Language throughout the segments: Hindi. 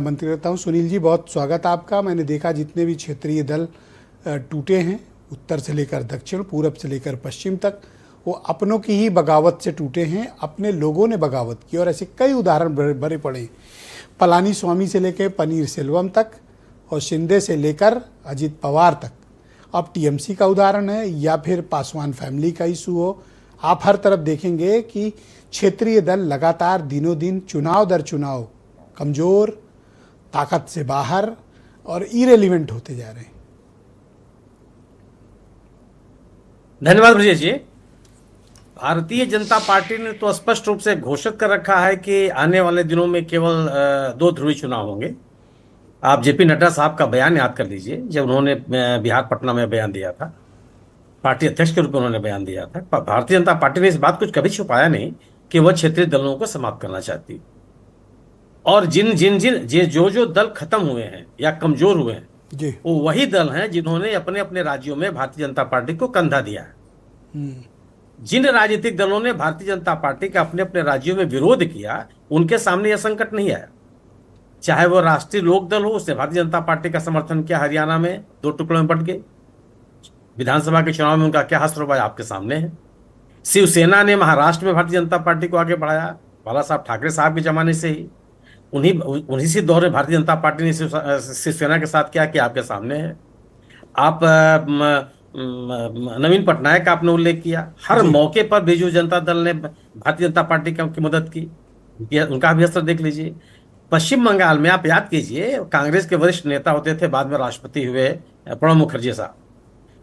मंत्री करता हूँ। सुनील जी, बहुत स्वागत आपका। मैंने देखा जितने भी क्षेत्रीय दल टूटे हैं, उत्तर से लेकर दक्षिण, पूरब से लेकर पश्चिम तक, वो अपनों की ही बगावत से टूटे हैं। अपने लोगों ने बगावत की और ऐसे कई उदाहरण भरे पड़े। पलानी स्वामी से लेकर पनीर सेल्वम तक और शिंदे से लेकर अजित पवार तक। अब टीएमसी का उदाहरण है या फिर पासवान फैमिली का इशू हो, आप हर तरफ देखेंगे कि क्षेत्रीय दल लगातार दिनों दिन चुनाव दर चुनाव कमज़ोर, ताकत से बाहर और इरेलीवेंट होते जा रहे हैं। धन्यवाद ब्रजेश जी। भारतीय जनता पार्टी ने तो स्पष्ट रूप से घोषित कर रखा है कि आने वाले दिनों में केवल 2 ध्रुवीय चुनाव होंगे। आप जेपी नड्डा साहब का बयान याद कर लीजिए, जब उन्होंने बिहार पटना में बयान दिया था, पार्टी अध्यक्ष के रूप में उन्होंने बयान दिया था। भारतीय जनता पार्टी ने इस बात को कभी छुपाया नहीं कि वह क्षेत्रीय दलों को समाप्त करना चाहती। और जो दल खत्म हुए हैं या कमजोर हुए हैं जी, वो वही दल हैं जिन्होंने अपने अपने राज्यों में भारतीय जनता पार्टी को कंधा दिया है। जिन राजनीतिक दलों ने भारतीय जनता पार्टी का अपने अपने राज्यों में विरोध किया, उनके सामने यह संकट नहीं आया। चाहे वो राष्ट्रीय लोक दल हो, उसने भारतीय जनता पार्टी का समर्थन किया, हरियाणा में 2 टुकड़ों में बंट गए। विधानसभा के चुनाव में उनका क्या हश्र हुआ आपके सामने है। शिवसेना ने महाराष्ट्र में भारतीय जनता पार्टी को आगे बढ़ाया, बाला साहब ठाकरे साहब के जमाने से ही। उन्हीं से दौर में भारतीय जनता पार्टी ने शिवसेना के साथ क्या किया आपके सामने है। आप नवीन पटनायक का आपने उल्लेख किया, हर मौके पर बीजू जनता दल ने भारतीय जनता पार्टी की मदद की, उनका भी असर देख लीजिए। पश्चिम बंगाल में आप याद कीजिए, कांग्रेस के वरिष्ठ नेता होते थे, बाद में राष्ट्रपति हुए प्रणब मुखर्जी साहब।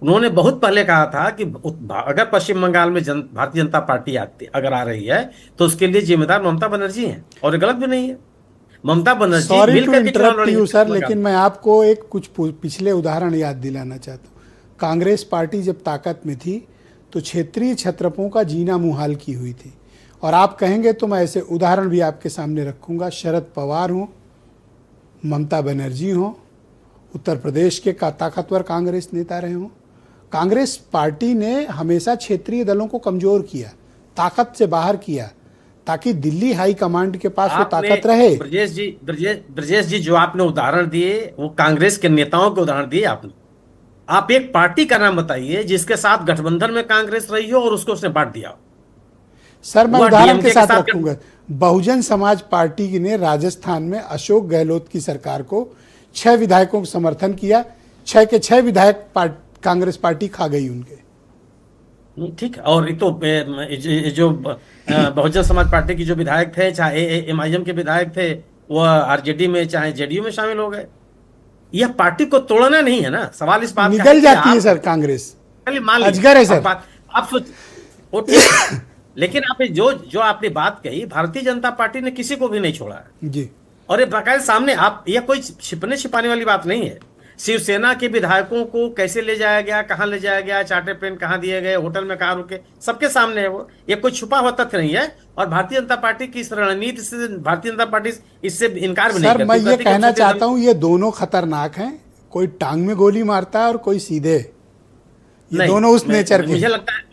उन्होंने बहुत पहले कहा था कि अगर पश्चिम बंगाल में भारतीय जनता पार्टी अगर आ रही है तो उसके लिए जिम्मेदार ममता बनर्जी हैं, और ये गलत भी नहीं है। Mamata Banerjee sorry to interrupt you sir, लेकिन मैं आपको एक कुछ पिछले उदाहरण याद दिलाना चाहता हूँ। कांग्रेस पार्टी जब ताकत में थी तो क्षेत्रीय छत्रपों का जीना मुहाल की हुई थी। और आप कहेंगे तो मैं ऐसे उदाहरण भी आपके सामने रखूंगा। शरद पवार हों, ममता बनर्जी हों, उत्तर प्रदेश के ताकतवर कांग्रेस नेता रहे हों, कांग्रेस पार्टी ने हमेशा क्षेत्रीय दलों को कमजोर किया, ताकत से बाहर किया, ताकि दिल्ली हाई कमांड के पास वो ताकत रहे। ब्रजेश जी जो आपने उदाहरण दिए वो कांग्रेस के नेताओं के उदाहरण दिए आपने। आप एक पार्टी का नाम बताइए जिसके साथ गठबंधन में कांग्रेस रही हो और उसको उसने बांट दिया। सर मैं उदाहरण के साथ रखूंगा। बहुजन समाज पार्टी ने राजस्थान में अशोक गहलोत की सरकार को 6 विधायकों को समर्थन किया, 6 के 6 विधायक कांग्रेस पार्टी खा गई उनके। ठीक, और तो जो बहुजन समाज पार्टी की जो विधायक थे, चाहे एमआईएम के विधायक थे, वो आरजेडी में चाहे जेडीयू में शामिल हो गए। यह पार्टी को तोड़ना नहीं है ना, सवाल इस बात निकल जाती है सर कांग्रेस, मान अजगर है सर। आप सोच, लेकिन आप जो आपने बात कही, भारतीय जनता पार्टी ने किसी को भी नहीं छोड़ा है जी। और ये बाकायदा सामने, आप यह कोई छिपने वाली बात नहीं है। शिवसेना के विधायकों को कैसे ले जाया गया, कहां ले जाया गया, चार्टर पेन कहां दिए गए, होटल में कहां रुके, सबके सामने है वो। ये कोई छुपा हुआ तथ्य नहीं है। और भारतीय जनता पार्टी की इस रणनीति से भारतीय जनता पार्टी इससे इनकार भी नहीं करती। सर मैं ये कहना चाहता हूं, ये दोनों खतरनाक हैं। कोई टांग में गोली मारता है और कोई सीधे, ये दोनों उस नेचर के।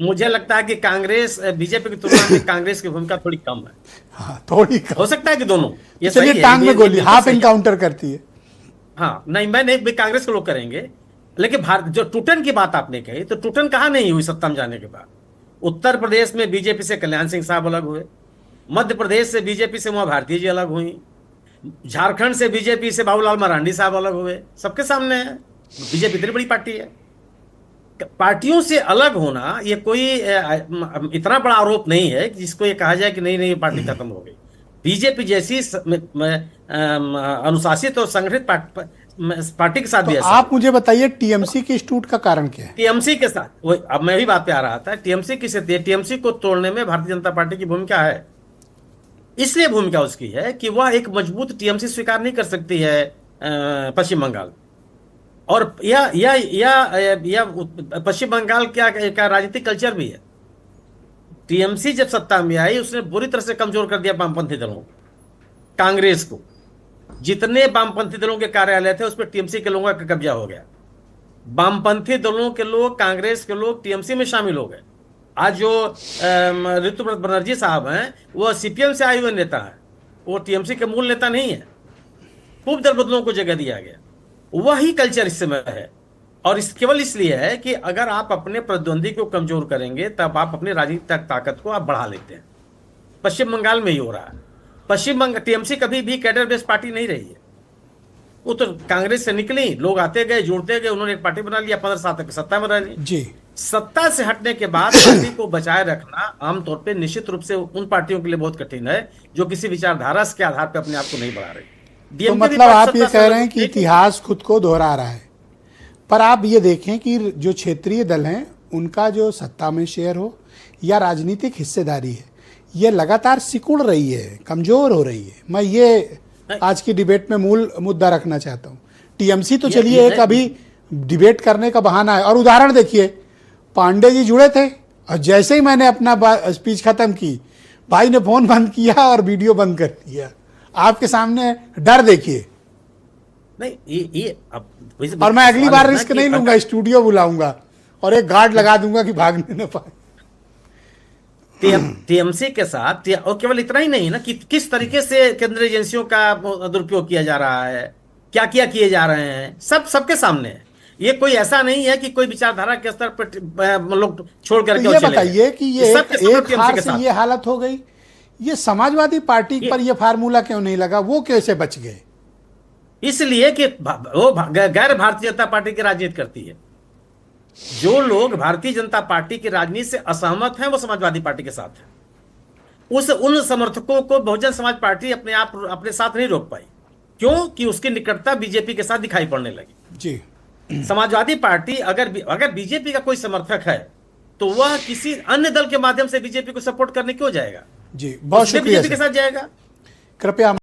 मुझे लगता है कि कांग्रेस बीजेपी की तुलना में कांग्रेस की भूमिका थोड़ी कम है। हाँ, थोड़ी कम हो सकता है कि दोनों ये चलिए टांग में गोली हाफ इनकाउंटर करती है। हाँ, नहीं, मैं नहीं, कांग्रेस के लोग करेंगे। लेकिन भारत जो टूटन की बात आपने कही, तो टूटन कहां नहीं हुई सत्ता में जाने के बाद। उत्तर प्रदेश में बीजेपी से कल्याण सिंह साहब अलग हुए, मध्य प्रदेश से बीजेपी से उमा भारती जी अलग हुई, झारखंड से बीजेपी से बाबूलाल मरांडी साहब अलग हुए। सबके सामने है, बीजेपी इतनी बड़ी पार्टी है। पार्टियों से अलग होना ये कोई इतना बड़ा आरोप नहीं है कि जिसको ये कहा जाए कि नहीं ये पार्टी खत्म हो गई। बीजेपी जैसी अनुशासित और संगठित पार्टी के साथ भी ऐसा। आप मुझे बताइए टीएमसी की टूट का कारण क्या है? टीएमसी के साथ अब मैं भी बात पे आ रहा था। टीएमसी की स्थिति, टीएमसी को तोड़ने में भारतीय जनता पार्टी की भूमिका है। इसलिए भूमिका उसकी है कि वह एक मजबूत टीएमसी स्वीकार नहीं कर सकती है पश्चिम बंगाल। और या पश्चिम बंगाल क्या राजनीतिक कल्चर भी है। टीएमसी जब सत्ता में आई, उसने बुरी तरह से कमजोर कर दिया वामपंथी दलों को, कांग्रेस को। जितने वामपंथी दलों के कार्यालय थे उस पर टीएमसी के लोगों का कब्जा हो गया। वामपंथी दलों के लोग, कांग्रेस के लोग टीएमसी में शामिल हो गए। आज जो ऋतुव्रत बनर्जी साहब हैं, वो सीपीएम से आए हुए नेता हैं, वो टीएमसी के मूल नेता नहीं है। खूब दल बदलों को जगह दिया गया। वही कल्चर इस समय है, और इस केवल इसलिए है कि अगर आप अपने प्रतिद्वंदी को कमजोर करेंगे तब आप अपनी राजनीतिक ताकत को आप बढ़ा लेते हैं। पश्चिम बंगाल में ही हो रहा है। पश्चिम बंगाल टीएमसी कभी भी कैडर बेस्ड पार्टी नहीं रही है। वो तो कांग्रेस से निकली, लोग आते गए, जुड़ते गए, उन्होंने एक पार्टी बना लिया, 15 साल तक सत्ता में रही। जी। सत्ता से हटने के बाद पार्टी को बचाए रखना आमतौर पे निश्चित रूप से उन पार्टियों के लिए बहुत कठिन है जो किसी विचारधारा के आधार पर अपने आप को नहीं बढ़ा रही। तो डीएमके भी मतलब आप सत्ता ये से कह रहे हैं अलग- कि इतिहास खुद को दोहरा रहा है। पर आप ये देखें कि जो क्षेत्रीय दल हैं उनका जो सत्ता में शेयर हो या राजनीतिक हिस्सेदारी है, ये लगातार सिकुड़ रही है, कमजोर हो रही है। मैं ये आज की डिबेट में मूल मुद्दा रखना चाहता हूँ। टीएमसी तो चलिए एक अभी डिबेट करने का बहाना है, और उदाहरण देखिए, पांडे जी जुड़े थे और जैसे ही मैंने अपना स्पीच खत्म की, भाई ने फोन बंद किया और वीडियो बंद कर दिया। आपके सामने डर देखिए। नहीं, ये अब और मैं अगली बार रिस्क नहीं लूंगा, स्टूडियो बुलाऊंगा और एक गार्ड लगा दूंगा कि भागने न पाए। टीएमसी के साथ, और केवल इतना ही नहीं ना कि किस तरीके से केंद्रीय एजेंसियों का दुरुपयोग किया जा रहा है, क्या क्या किए जा रहे हैं, सबके सामने है। ये कोई ऐसा नहीं है कि कोई विचारधारा के स्तर पर लोग छोड़ करके ये बताइए कि ये एक हार के से साथ ये हालत हो गई, ये समाजवादी पार्टी पर ये फार्मूला क्यों नहीं लगा? वो कैसे बच गए? इसलिए कि वो गैर भारतीय जनता पार्टी की राजनीति करती है। जो लोग भारतीय जनता पार्टी की राजनीति से असहमत हैं वो समाजवादी पार्टी के साथ है। उन समर्थकों को बहुजन समाज पार्टी अपने साथ नहीं रोक पाई। क्यों? कि उसकी निकटता बीजेपी के साथ दिखाई पड़ने लगी। जी। समाजवादी पार्टी अगर बीजेपी का कोई समर्थक है तो वह किसी अन्य दल के माध्यम से बीजेपी को सपोर्ट करने क्यों जाएगा? जी, बहुत शुक्रिया। बीजेपी के साथ जाएगा। कृपया